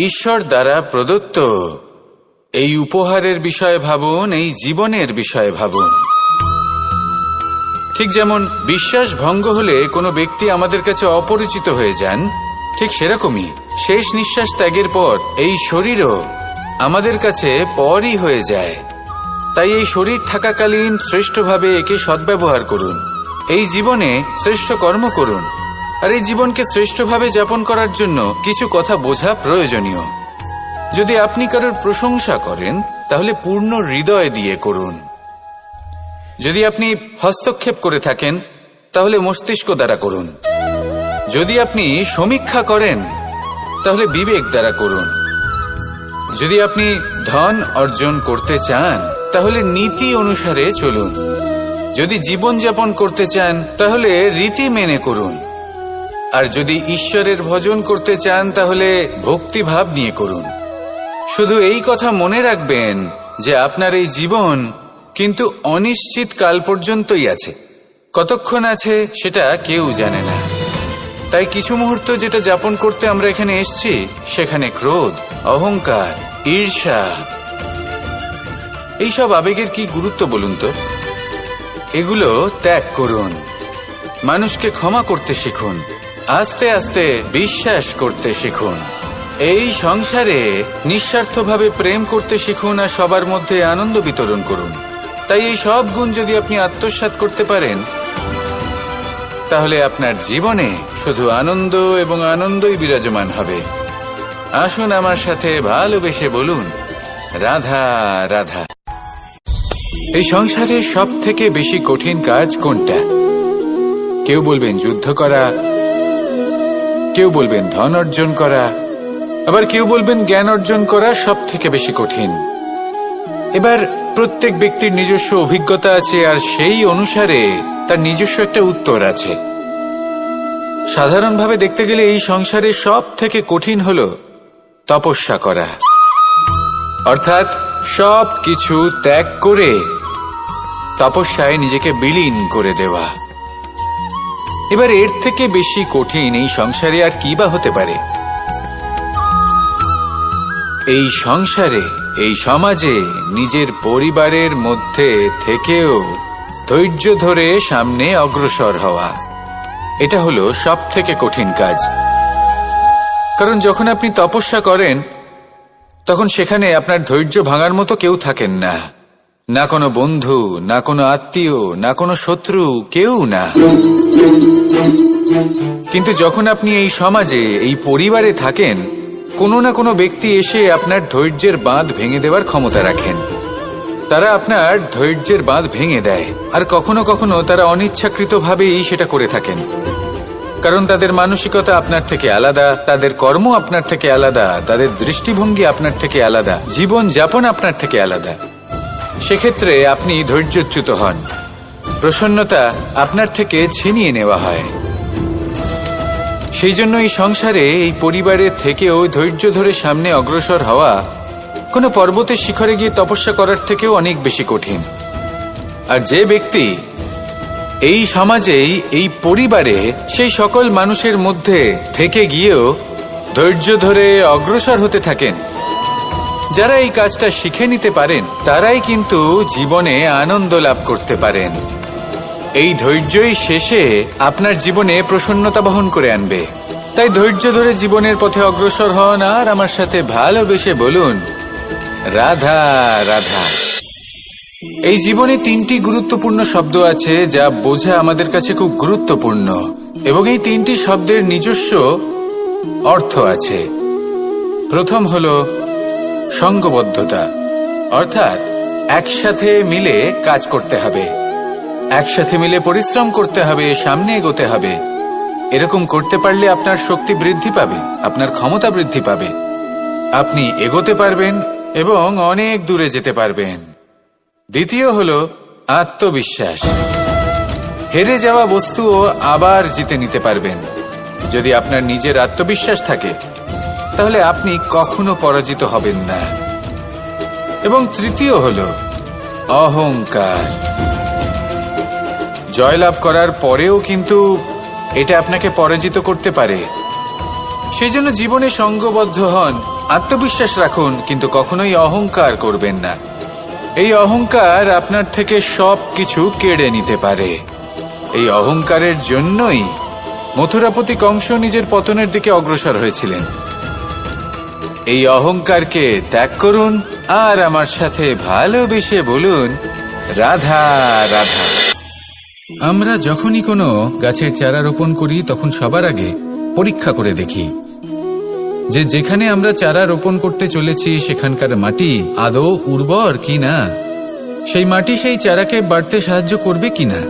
ঈশ্বর দ্বারা প্রদত্ত এই উপহারের বিষয়ে ভাবুন, এই জীবনের বিষয়ে ভাবুন। ঠিক যেমন বিশ্বাস ভঙ্গ হলে কোনো ব্যক্তি আমাদের কাছে অপরিচিত হয়ে যান, ঠিক সেরকমই শেষ নিঃশ্বাস ত্যাগের পর এই শরীরও আমাদের কাছে পরই হয়ে যায়। তাই এই শরীর থাকাকালীন শ্রেষ্ঠভাবে একে সদ্ব্যবহার করুন, এই জীবনে শ্রেষ্ঠ কর্ম করুন, আর এই জীবনকে শ্রেষ্ঠভাবে যাপন করার জন্য কিছু কথা বোঝা প্রয়োজনীয়। যদি আপনি কারোর প্রশংসা করেন, তাহলে পূর্ণ হৃদয় দিয়ে করুন। যদি আপনি হস্তক্ষেপ করে থাকেন, তাহলে মস্তিষ্ক দ্বারা করুন। যদি আপনি সমীক্ষা করেন, তাহলে বিবেক দ্বারা করুন। যদি আপনি ধন অর্জন করতে চান, তাহলে নীতি অনুসারে চলুন। যদি জীবনযাপন করতে চান, তাহলে রীতি মেনে করুন। আর যদি ঈশ্বরের ভজন করতে চান, তাহলে ভক্তিভাব নিয়ে করুন। শুধু এই কথা মনে রাখবেন যে আপনার এই জীবন কিন্তু অনিশ্চিত কাল পর্যন্তই আছে। কতক্ষণ আছে সেটা কেউ জানে না। তাই কিছু মুহূর্ত যেটা যাপন করতে আমরা এখানে এসেছি, সেখানে ক্রোধ, অহংকার, ঈর্ষা, এইসব আবেগের কি গুরুত্ব বলুন তো? এগুলো ত্যাগ করুন। মানুষকে ক্ষমা করতে শিখুন। আস্তে আস্তে বিশ্বাস করতে শিখুন। এই সংসারে নিঃস্বার্থভাবে প্রেম করতে শিখুন, আর সবার মধ্যে আনন্দ বিতরণ করুন। তাই এই সব গুণ যদি আপনি আত্মসাৎ করতে পারেন, তাহলে আপনার জীবনে শুধু আনন্দ এবং আনন্দই বিরাজমান হবে। আসুন আমার সাথে ভালোবেসে বলুন, রাধা রাধা। এই সংসারে সব থেকে বেশি কঠিন কাজ কোনটা? কেউ বলবেন যুদ্ধ করা, কেউ বলবেন ধন অর্জন করা, আবার কেউ বলবেন জ্ঞান অর্জন করা সব থেকে বেশি কঠিন। এবার প্রত্যেক ব্যক্তির নিজস্ব অভিজ্ঞতা আছে, আর সেই অনুসারে তার নিজস্ব একটা উত্তর আছে। সাধারণভাবে দেখতে গেলে এই সংসারে সব থেকে কঠিন হল তপস্যা করা, অর্থাৎ সব কিছু ত্যাগ করে তপস্যায় নিজেকে বিলীন করে দেওয়া। এবার এর থেকে বেশি কঠিন এই সংসারে আর কি বা হতে পারে? এই সংসারে, এই সমাজে, নিজের পরিবারের মধ্যে থেকেও ধৈর্য ধরে সামনে অগ্রসর হওয়া, এটা হলো সব থেকে কঠিন কাজ। কারণ যখন আপনি তপস্যা করেন, তখন সেখানে আপনার ধৈর্য ভাঙার মতো কেউ থাকেন না, না কোনো বন্ধু, না কোনো আত্মীয়, না কোনো শত্রু, কেউ না। কিন্তু যখন আপনি এই সমাজে, এই পরিবারে থাকেন, কোনো না কোনো ব্যক্তি এসে আপনার ধৈর্যের বাঁধ ভেঙে দেওয়ার ক্ষমতা রাখেন। তারা আপনার ধৈর্যের বাঁধ ভেঙে দেয়, আর কখনো কখনো তারা অনিচ্ছাকৃতভাবেই সেটা করে থাকেন। কারণ তাদের মানসিকতা আপনার থেকে আলাদা, তাদের কর্ম আপনার থেকে আলাদা, তাদের দৃষ্টিভঙ্গি আপনার থেকে আলাদা, জীবন যাপন আপনার থেকে আলাদা। সেক্ষেত্রে আপনি ধৈর্যচ্যুত হন, প্রসন্নতা আপনার থেকে ছিনিয়ে নেওয়া হয়। সেই জন্য এই সংসারে, এই পরিবারের থেকেও ধৈর্য ধরে সামনে অগ্রসর হওয়া কোনো পর্বতের শিখরে গিয়ে তপস্যা করার থেকেও অনেক বেশি কঠিন। আর যে ব্যক্তি এই সমাজেই, এই পরিবারে, সেই সকল মানুষের মধ্যে থেকে গিয়েও ধৈর্য ধরে অগ্রসর হতে থাকেন, যারা এই কাজটা শিখে নিতে পারেন, তারাই কিন্তু জীবনে আনন্দ লাভ করতে পারেন। এই ধৈর্যই শেষে আপনার জীবনে প্রসন্নতা বহন করে আনবে। তাই ধৈর্য ধরে জীবনের পথে অগ্রসর হন আর আমার সাথে ভালোবেসে বলুন, রাধা রাধা। এই জীবনে 3টি গুরুত্বপূর্ণ শব্দ আছে যা বোঝা আমাদের কাছে খুব গুরুত্বপূর্ণ, এবং এই 3টি শব্দের নিজস্ব অর্থ আছে। প্রথম হলো সঙ্গবদ্ধতা, অর্থাৎ একসাথে মিলে কাজ করতে হবে, একসাথে মিলে পরিশ্রম করতে হবে, সামনে এগোতে হবে। এরকম করতে পারলে আপনার শক্তি বৃদ্ধি পাবে, আপনার ক্ষমতা বৃদ্ধি পাবে, আপনি এগোতে পারবেন এবং অনেক দূরে যেতে পারবেন। দ্বিতীয় হলো আত্মবিশ্বাস। হেরে যাওয়া বস্তুও আবার জিতে নিতে পারবেন। যদি আপনার নিজের আত্মবিশ্বাস থাকে, তাহলে আপনি কখনো পরাজিত হবেন না। এবং তৃতীয় হলো অহংকার। জয়লাভ করার পরেও কিন্তু এটা আপনাকে পরাজিত করতে পারে। সেই জন্য জীবনে সঙ্গবদ্ধ হন, আত্মবিশ্বাস রাখুন, কিন্তু কখনোই অহংকার করবেন না। এই অহংকার আপনার থেকে সবকিছু কেড়ে নিতে পারে। এই অহংকারের জন্যই মথুরাপতি কংস নিজের পতনের দিকে অগ্রসর হয়েছিলেন। এই অহংকারকে ত্যাগ করুন আর আমার সাথে ভালোবেসে বলুন, রাধা রাধা। আমরা যখনই কোনো গাছের চারা রোপণ করি, তখন সবার আগে পরীক্ষা করে দেখি যে যেখানে আমরা চারা রোপণ করতে চলেছি সেখানকার মাটি আদৌ উর্বর কিনা, সেই মাটি সেই চারাকে বাড়তে সাহায্য করবে কিনা।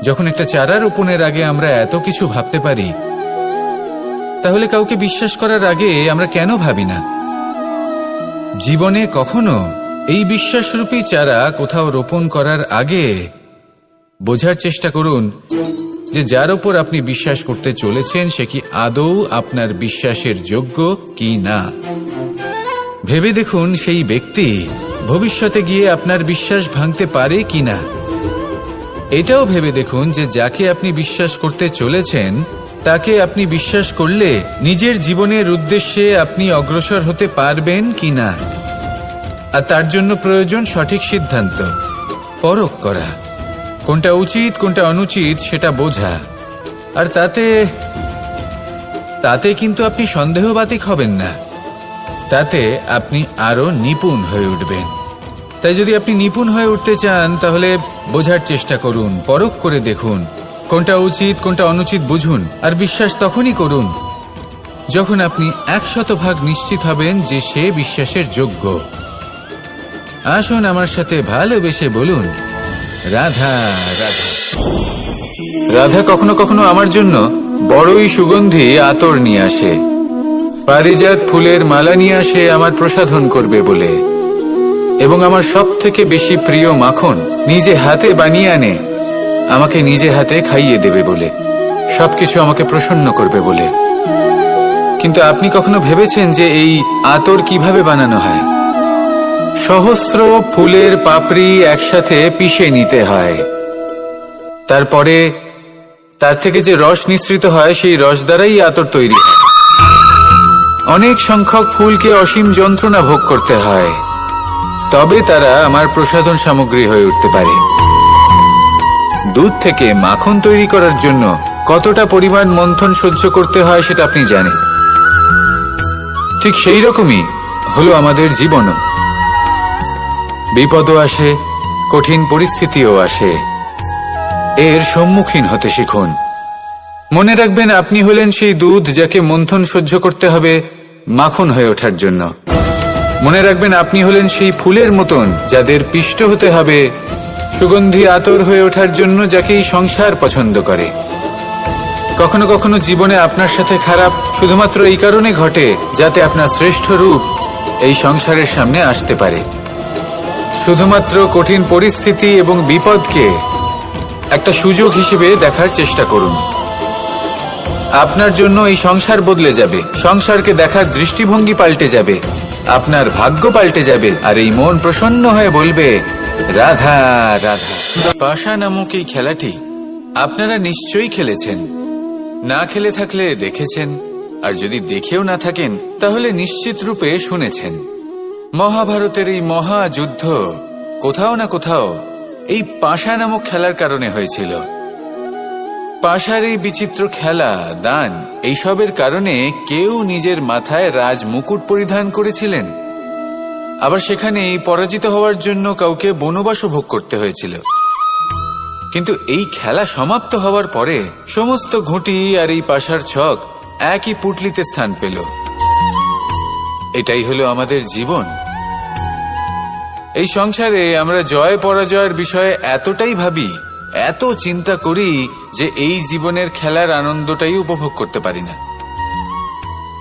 যখন একটা চারা রোপণের আগে আমরা এত কিছু ভাবতে পারি, তাহলে কাউকে বিশ্বাস করার আগে আমরা কেন ভাবি না? জীবনে কখনো এই বিশ্বাসরূপী চারা কোথাও রোপণ করার আগে বোঝার চেষ্টা করুন যে যার উপর আপনি বিশ্বাস করতে চলেছেন সে কি আদৌ আপনার বিশ্বাসের যোগ্য কি না। ভেবে দেখুন সেই ব্যক্তি ভবিষ্যতে গিয়ে আপনার বিশ্বাস ভাঙতে পারে কিনা। এটাও ভেবে দেখুন যে যাকে আপনি বিশ্বাস করতে চলেছেন তাকে আপনি বিশ্বাস করলে নিজের জীবনের উদ্দেশ্যে আপনি অগ্রসর হতে পারবেন কিনা। আর তার জন্য প্রয়োজন সঠিক সিদ্ধান্ত, পরখ করা, কোনটা উচিত কোনটা অনুচিত সেটা বোঝা। আর তাতে কিন্তু আপনি সন্দেহবাতিক হবেন না, তাতে আপনি আরো নিপুণ হয়ে উঠবেন। তাই যদি আপনি নিপুণ হয়ে উঠতে চান, তাহলে বোঝার চেষ্টা করুন, পরখ করে দেখুন, কোনটা উচিত কোনটা অনুচিত বুঝুন। আর বিশ্বাস তখনই করুন যখন আপনি 100% নিশ্চিত হবেন যে সে বিশ্বাসের যোগ্য। আসুন আমার সাথে ভালোবেসে বলুন, রাধা রাধা। রাধা কখনো কখনো আমার জন্য বড়ই সুগন্ধি আতর নিয়ে আসে, পারিজাত ফুলের মালা নিয়ে আসে আমার প্রসাধন করবে বলে, এবং আমার সব থেকে বেশি প্রিয় মাখন নিজে হাতে বানিয়ে আনে আমাকে নিজে হাতে খাইয়ে দেবে বলে, সবকিছু আমাকে প্রসন্ন করবে বলে। কিন্তু আপনি কখনো ভেবেছেন যে এই আতর কিভাবে বানানো হয়? সহস্র ফুলের পাপড়ি একসাথে পিষে নিতে হয়, তারপরে তার থেকে যে রস নিঃসৃত হয় সেই রস দ্বারাই আতর তৈরি হয়। অনেক সংখ্যক ফুলকে অসীম যন্ত্রণা ভোগ করতে হয়, তবে তারা আমার প্রসাধন সামগ্রী হয়ে উঠতে পারে। দুধ থেকে মাখন তৈরি করার জন্য কতটা পরিমাণ মন্থন সহ্য করতে হয় সেটা আপনি জানেন। ঠিক সেই রকমই হলো আমাদের জীবনও। বিপদও আসে, কঠিন পরিস্থিতিও আসে, এর সম্মুখীন হতে শিখুন। মনে রাখবেন আপনি হলেন সেই দুধ যাকে মন্থন সহ্য করতে হবে মাখন হয়ে ওঠার জন্য। মনে রাখবেন আপনি হলেন সেই ফুলের মতন যাদের পিষ্ট হতে হবে সুগন্ধি আতর হয়ে ওঠার জন্য, যাকে এই সংসার পছন্দ করে। কখনো কখনো জীবনে আপনার সাথে খারাপ শুধুমাত্র এই কারণে ঘটে যাতে আপনার শ্রেষ্ঠ রূপ এই সংসারের সামনে আসতে পারে। শুধুমাত্র কঠিন পরিস্থিতি এবং বিপদকে একটা সুযোগ হিসেবে দেখার চেষ্টা করুন। আপনার জন্য এই সংসার বদলে যাবে, সংসারকে দেখার দৃষ্টিভঙ্গি পাল্টে যাবে, আপনার ভাগ্য পাল্টে যাবে, আর এই মন প্রসন্ন হয়ে বলবে রাধা রাধা। পাশা নামক এই খেলাটি আপনারা নিশ্চয়ই খেলেছেন, না খেলে থাকলে দেখেছেন, আর যদি দেখেও না থাকেন তাহলে নিশ্চিত রূপে শুনেছেন। মহাভারতের এই মহাযুদ্ধ কোথাও না কোথাও এই পাশা নামক খেলার কারণে হয়েছিল। পাশার এই বিচিত্র খেলা, দান, এইসবের কারণে কেউ নিজের মাথায় রাজ মুকুট পরিধান করেছিলেন, আবার সেখানে পরাজিত হওয়ার জন্য কাউকে বনবাসও ভোগ করতে হয়েছিল। কিন্তু এই খেলা সমাপ্ত হওয়ার পরে সমস্ত ঘুঁটি আর এই পাশার ছক একই পুটলিতে স্থান পেল। এটাই হলো আমাদের জীবন। এই সংসারে আমরা জয় পরাজয়ের বিষয়ে এতটাই ভাবি, এত চিন্তা করি যে এই জীবনের খেলার আনন্দটাই উপভোগ করতে পারি না।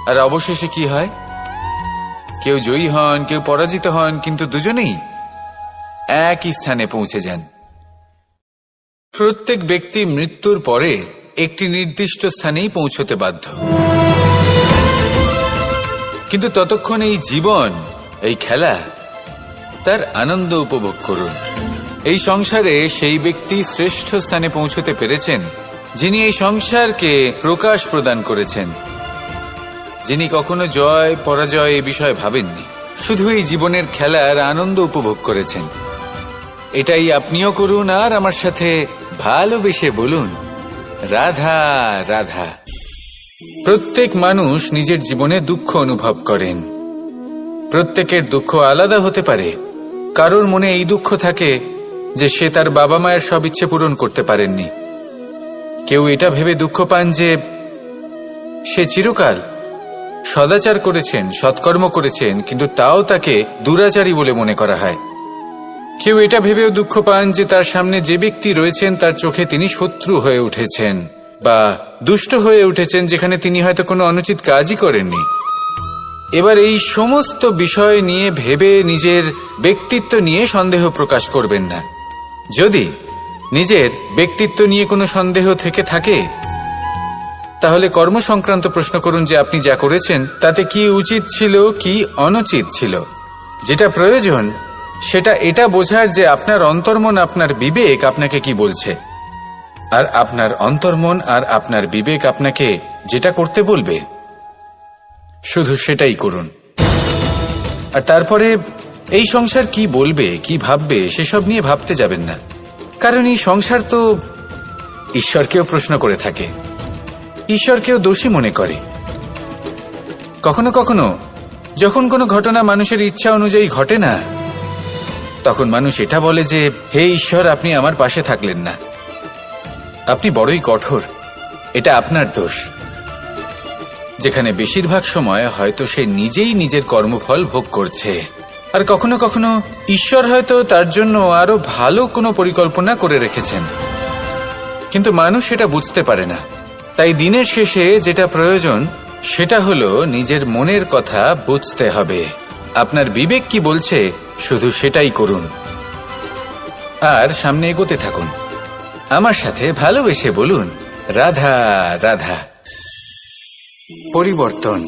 আর অবশেষে কি হয়? কেউ জয়ী হন, কেউ পরাজিত হন, কিন্তু দুজনেই একই স্থানে পৌঁছে যান। প্রত্যেক ব্যক্তি মৃত্যুর পরে একটি নির্দিষ্ট স্থানেই পৌঁছতে বাধ্য, কিন্তু ততক্ষণ এই জীবন, এই খেলা, তার আনন্দ উপভোগ করুন। এই সংসারে সেই ব্যক্তি শ্রেষ্ঠ স্থানে পৌঁছতে পেরেছেন যিনি এই সংসারকে প্রকাশ প্রদান করেছেন, যিনি কখনো জয় পরাজয় এ বিষয়ে ভাবেননি, শুধু এই জীবনের খেলার আনন্দ উপভোগ করেছেন। এটাই আপনিও করুন, আর আমার সাথে ভালোবেসে বলুন রাধা রাধা। প্রত্যেক মানুষ নিজের জীবনে দুঃখ অনুভব করেন। প্রত্যেকের দুঃখ আলাদা হতে পারে। কারোর মনে এই দুঃখ থাকে যে সে তার বাবা মায়ের সব ইচ্ছে পূরণ করতে পারেননি। কেউ এটা ভেবে দুঃখ পান যে সে চিরকাল সদাচার করেছেন, সৎকর্ম করেছেন, কিন্তু তাও তাকে দুরাচারী বলে মনে করা হয়। কেউ এটা ভেবেও দুঃখ পান যে তার সামনে যে ব্যক্তি রয়েছেন তার চোখে তিনি শত্রু হয়ে উঠেছেন বা দুষ্ট হয়ে উঠেছেন, যেখানে তিনি হয়তো কোনো অনুচিত কাজই করেননি। এবার এই সমস্ত বিষয় নিয়ে ভেবে নিজের ব্যক্তিত্ব নিয়ে সন্দেহ প্রকাশ করবেন না। যদি নিজের ব্যক্তিত্ব নিয়ে কোনো সন্দেহ থেকে থাকে তাহলে কর্ম সংক্রান্ত প্রশ্ন করুন যে আপনি যা করেছেন তাতে কি উচিত ছিল, কি অনুচিত ছিল। যেটা প্রয়োজন সেটা এটা বোঝার যে আপনার অন্তর্মন, আপনার বিবেক আপনাকে কি বলছে, আর আপনার অন্তর্মন আর আপনার বিবেক আপনাকে যেটা করতে বলবে শুধু সেটাই করুন। আর তারপরে এই সংসার কি বলবে, কি ভাববে সেসব নিয়ে ভাবতে যাবেন না, কারণ এই সংসার তো ঈশ্বরকেও প্রশ্ন করে থাকে, ঈশ্বরকেও দোষী মনে করে। কখনো কখনো যখন কোনো ঘটনা মানুষের ইচ্ছা অনুযায়ী ঘটে না, তখন মানুষ এটা বলে যে হে ঈশ্বর, আপনি আমার পাশে থাকলেন না, আপনি বড়ই কঠোর, এটা আপনার দোষ। যেখানে বেশিরভাগ সময় হয়তো সে নিজেই নিজের কর্মফল ভোগ করছে, আর কখনো কখনো ঈশ্বর হয়তো তার জন্য আরো ভালো কোনো পরিকল্পনা করে রেখেছেন, কিন্তু মানুষ সেটা বুঝতে পারে না। তাই দিনের শেষে যেটা প্রয়োজন সেটা হলো নিজের মনের কথা বুঝতে হবে। আপনার বিবেক কি বলছে শুধু সেটাই করুন, আর সামনে এগোতে থাকুন। আমার সাথে ভালোবেসে বলুন রাধা রাধা। পরিবর্তন,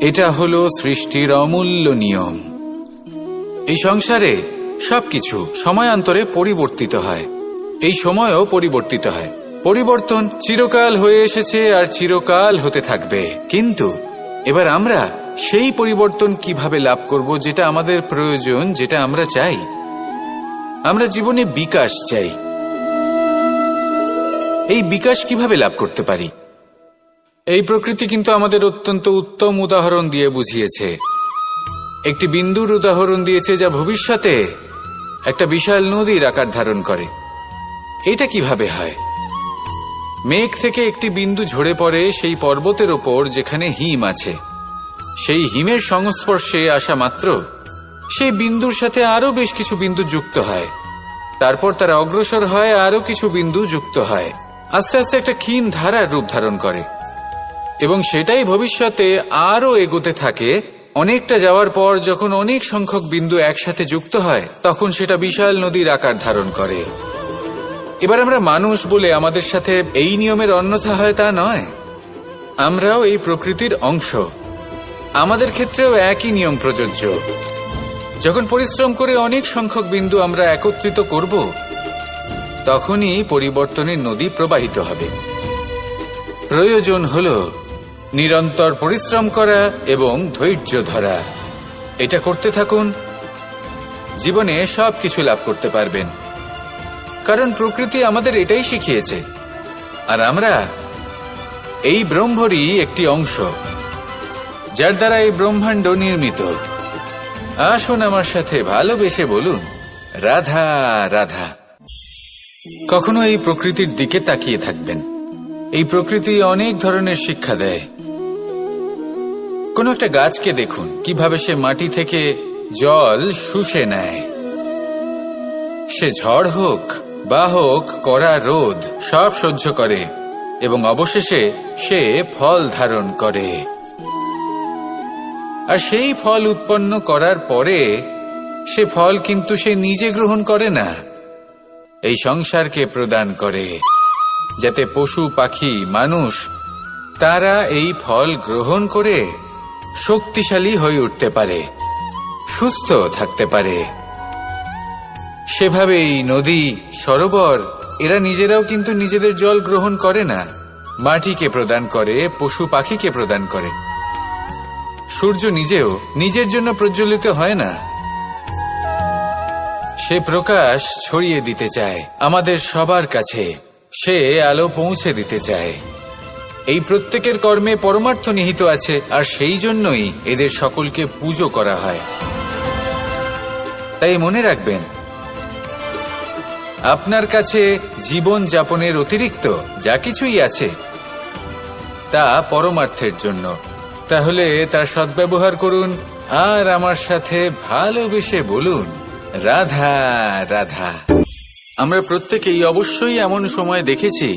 এটা হলো সৃষ্টির অমূল্য নিয়ম। এই সংসারে সবকিছু সময়ান্তরে পরিবর্তিত হয়, এই সময়ও পরিবর্তিত হয়। পরিবর্তন চিরকাল হয়ে এসেছে আর চিরকাল হতে থাকবে, কিন্তু এবার আমরা সেই পরিবর্তন কিভাবে লাভ করব যেটা আমাদের প্রয়োজন, যেটা আমরা চাই। আমরা জীবনে বিকাশ চাই। এই বিকাশ কিভাবে লাভ করতে পারি? এই প্রকৃতি কিন্তু আমাদের অত্যন্ত উত্তম উদাহরণ দিয়ে বুঝিয়েছে। একটি বিন্দুর উদাহরণ দিয়েছে যা ভবিষ্যতে একটা বিশাল নদীর আকার ধারণ করে। এটা কিভাবে হয়? মেঘ থেকে একটি বিন্দু ঝরে পড়ে সেই পর্বতের ওপর যেখানে হিম আছে। সেই হিমের সংস্পর্শে আসা মাত্র সেই বিন্দুর সাথে আরো বেশ কিছু বিন্দু যুক্ত হয়, তারপর তারা অগ্রসর হয়, আরো কিছু বিন্দু যুক্ত হয়, আস্তে আস্তে একটা ক্ষীণ ধারার রূপ ধারণ করে, এবং সেটাই ভবিষ্যতে আরো এগোতে থাকে অনেকটা যাওয়ার পর যখন অনেক সংখ্যক বিন্দু একসাথে যুক্ত হয় তখন সেটা বিশাল নদীর আকার ধারণ করে। এবার আমরা মানুষ বলে আমাদের সাথে এই নিয়মের অন্যথা হয় তা নয়। আমরাও এই প্রকৃতির অংশ, আমাদের ক্ষেত্রেও একই নিয়ম প্রযোজ্য। যখন পরিশ্রম করে অনেক সংখ্যক বিন্দু আমরা একত্রিত করব তখনই পরিবর্তনের নদী প্রবাহিত হবে। প্রয়োজন হল নিরন্তর পরিশ্রম করা এবং ধৈর্য ধরা। এটা করতে থাকুন, জীবনে সবকিছু লাভ করতে পারবেন। কারণ প্রকৃতি আমাদের এটাই শিখিয়েছে, আর আমরা এই ব্রহ্মরই একটি অংশ, যার দ্বারা এই ব্রহ্মাণ্ড নির্মিত। আসুন আমার সাথে ভালোবেসে বলুন, রাধা রাধা। কখনো এই প্রকৃতির দিকে তাকিয়ে থাকবেন। এই প্রকৃতি অনেক ধরনের শিক্ষা দেয়। কোন একটা গাছকে দেখুন কিভাবে সে মাটি থেকে জল শুষে নেয়। সে ঝড় হোক বা হোক কড়া রোদ সব সহ্য করে এবং অবশেষে সে ফল ধারণ করে। আর সেই ফল উৎপন্ন করার পরে সে ফল কিন্তু সে নিজে গ্রহণ করে না, এই সংসারকে প্রদান করে, যাতে পশু পাখি মানুষ তারা এই ফল গ্রহণ করে শক্তিশালী হয়ে উঠতে পারে, সুস্থ থাকতে পারে। সেভাবেই নদী, সরোবর এরা নিজেরাও কিন্তু নিজেদের জল গ্রহণ করে না, মাটিকে প্রদান করে, পশু পাখিকে প্রদান করে। সূর্য নিজেও নিজের জন্য প্রজ্বলিত হয় না, সে প্রকাশ ছড়িয়ে দিতে চায় আমাদের সবার কাছে, সে আলো পৌঁছে দিতে চায়। এই প্রত্যেকের কর্মে পরমার্থ নিহিত আছে, আর সেই জন্যই এদের সকলকে পুজো করা হয়। তাই মনে রাখবেন, আপনার কাছে জীবন যাপনের অতিরিক্ত যা কিছুই আছে তা পরমার্থের জন্য। তাহলে তার সদ্ব্যবহার করুন আর আমার সাথে ভালোবেসে বলুন, রাধা রাধা। আমরা প্রত্যেকেই অবশ্যই এমন সময় দেখেছি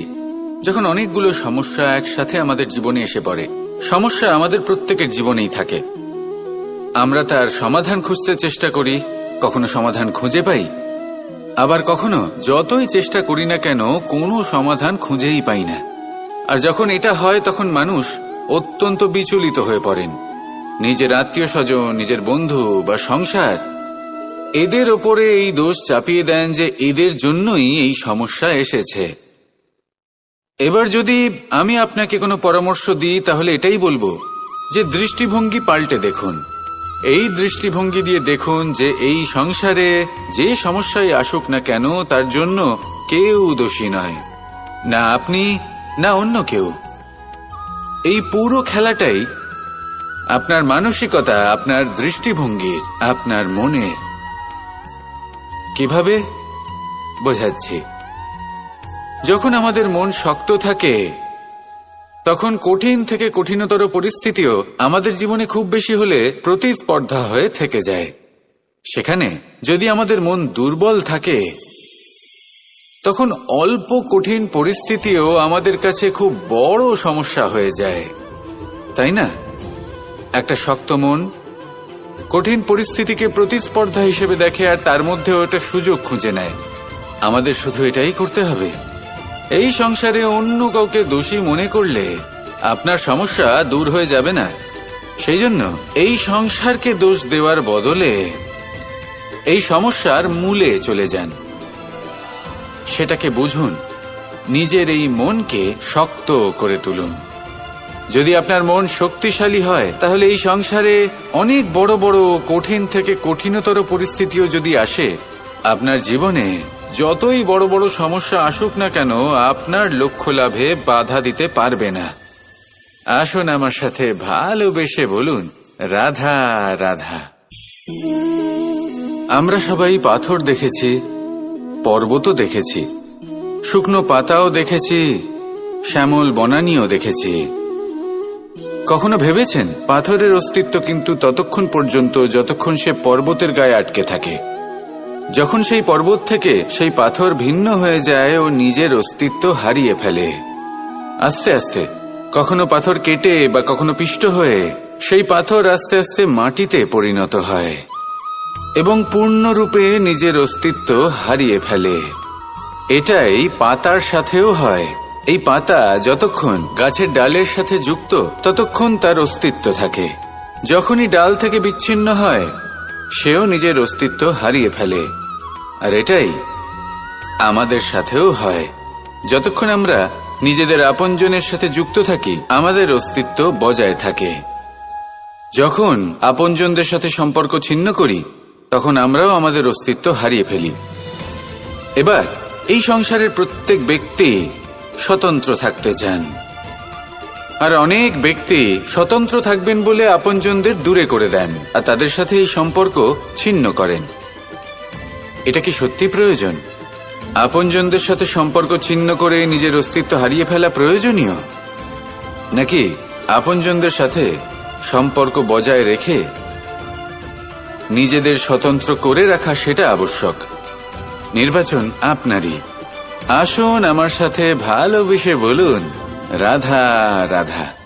যখন অনেকগুলো সমস্যা একসাথে আমাদের জীবনে এসে পড়ে। সমস্যা আমাদের প্রত্যেকের জীবনেই থাকে। আমরা তার সমাধান খুঁজতে চেষ্টা করি, কখনো সমাধান খুঁজে পাই, আবার কখনো যতই চেষ্টা করি না কেন কোনো সমাধান খুঁজেই পাই না। আর যখন এটা হয় তখন মানুষ অত্যন্ত বিচলিত হয়ে পড়েন। নিজের আত্মীয় স্বজন, নিজের বন্ধু বা সংসার এদের ওপরে এই দোষ চাপিয়ে দেন যে এদের জন্যই এই সমস্যা এসেছে। এবার যদি আমি আপনাকে কোনো পরামর্শ দিই তাহলে এটাই বলবো যে দৃষ্টিভঙ্গি পাল্টে দেখুন। এই দৃষ্টিভঙ্গি দিয়ে দেখুন যে এই সংসারে যে সমস্যায় আসুক না কেন তার জন্য কেউ দোষী নয়, না আপনি না অন্য কেউ। এই পুরো খেলাটাই আপনার মানসিকতা, আপনার দৃষ্টিভঙ্গির, আপনার মনের। কিভাবে বোঝাচ্ছি? যখন আমাদের মন শক্ত থাকে তখন কঠিন থেকে কঠিনতর পরিস্থিতিও আমাদের জীবনে খুব বেশি হলে প্রতিস্পর্ধা হয়ে থেকে যায়। সেখানে যদি আমাদের মন দুর্বল থাকে তখন অল্প কঠিন পরিস্থিতিও আমাদের কাছে খুব বড় সমস্যা হয়ে যায়, তাই না? একটা শক্ত মন কঠিন পরিস্থিতিকে প্রতিস্পর্ধা হিসেবে দেখে আর তার মধ্যেও একটা সুযোগ খুঁজে নেয়। আমাদের শুধু এটাই করতে হবে। এই সংসারে অন্য কাউকে দোষী মনে করলে আপনার সমস্যা দূর হয়ে যাবে না। সেই জন্য এই সংসারকে দোষ দেওয়ার বদলে এই সমস্যার মূলে চলে যান, সেটাকে বুঝুন, নিজের এই মনকে শক্ত করে তুলুন। যদি আপনার মন শক্তিশালী হয় তাহলে এই সংসারে অনেক বড় বড় কঠিন থেকে কঠিনতর পরিস্থিতিও যদি আসে, আপনার জীবনে যতই বড় বড় সমস্যা আসুক না কেন আপনার লক্ষ্য লাভে বাধা দিতে পারবে না। আসুন আমার সাথে ভালোবেসে বলুন, রাধা রাধা। আমরা সবাই পাথর দেখেছি, পর্বতও দেখেছি, শুকনো পাতাও দেখেছি, শ্যামল বনানীও দেখেছি। কখনো ভেবেছেন পাথরের অস্তিত্ব কিন্তু ততক্ষণ পর্যন্ত যতক্ষণ সে পর্বতের গায়ে আটকে থাকে। যখন সেই পর্বত থেকে সেই পাথর ভিন্ন হয়ে যায় ও নিজের অস্তিত্ব হারিয়ে ফেলে। আস্তে আস্তে কখনো পাথর কেটে বা কখনো পিষ্ট হয়ে সেই পাথর আস্তে আস্তে মাটিতে পরিণত হয় এবং পূর্ণরূপে নিজের অস্তিত্ব হারিয়ে ফেলে। এটাই পাতার সাথেও হয়। এই পাতা যতক্ষণ গাছের ডালের সাথে যুক্ত ততক্ষণ তার অস্তিত্ব থাকে। যখনই ডাল থেকে বিচ্ছিন্ন হয় সেও নিজের অস্তিত্ব হারিয়ে ফেলে। আর এটাই আমাদের সাথেও হয়। যতক্ষণ আমরা নিজেদের আপনজনের সাথে যুক্ত থাকি আমাদের অস্তিত্ব বজায় থাকে। যখন আপনজনদের সাথে সম্পর্ক ছিন্ন করি তখন আমরাও আমাদের অস্তিত্ব হারিয়ে ফেলি। এবার এই সংসারের প্রত্যেক ব্যক্তি স্বতন্ত্র থাকতে চান, আর অনেক ব্যক্তি স্বতন্ত্র থাকবেন বলে আপনজনদের দূরে করে দেন আর তাদের সাথে এই সম্পর্ক ছিন্ন করেন। এটা কি সত্যি প্রয়োজন? আপনজনদের সাথে সম্পর্ক ছিন্ন করে নিজের অস্তিত্ব হারিয়ে ফেলা প্রয়োজনীয়, নাকি আপনজনদের সাথে সম্পর্ক বজায় রেখে নিজেদের স্বতন্ত্র করে রাখা সেটা আবশ্যক? নির্বাচন আপনারই। আসুন আমার সাথে ভালোবেসে বলুন রাধা রাধা।